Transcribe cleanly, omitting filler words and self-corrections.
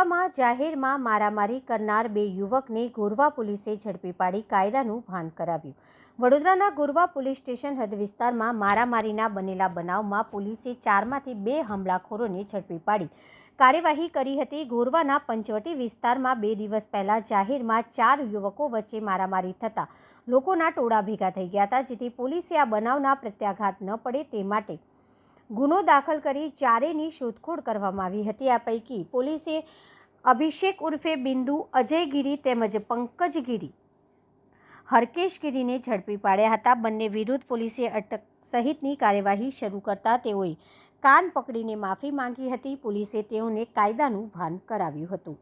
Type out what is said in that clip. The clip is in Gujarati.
ગોરવામાં જાહેરમાં મારામારી કરનાર બે યુવકને ગોરવા પોલીસે ઝડપી પાડી કાયદાનું ભાન કરાવ્યું। વડોદરાના ગોરવા પોલીસ સ્ટેશન હદ વિસ્તારમાં મારામારીના બનેલા બનાવમાં પોલીસે 4માંથી 2 હુમલાખોરોને ઝડપી પાડી કાર્યવાહી કરી હતી। ગોરવાના પંચવટી વિસ્તારમાં 2 દિવસ પહેલા જાહેરમાં 4 યુવકો વચ્ચે મારામારી થતા લોકોના ટોળા ભેગા થઈ ગયા હતા, જેથી પોલીસે આ બનાવના પ્રત્યાઘાત ન પડે તે માટે ગુનો દાખલ કરી ચારેયની શોધખોળ કરવામાં આવી હતી। આ પૈકી પોલીસે અભિષેક ઉર્ફે બિંદુ, અજય ગીરી તેમજ પંકજ ગીરી, હરકેશ ગીરીને ઝડપી પાડ્યા હતા। બંને વિરુદ્ધ પોલીસે અટક સહિતની કાર્યવાહી શરૂ કરતા તેઓએ કાન પકડીને માફી માંગી હતી। પોલીસે તેઓને કાયદાનું ભાન કરાવ્યું હતું।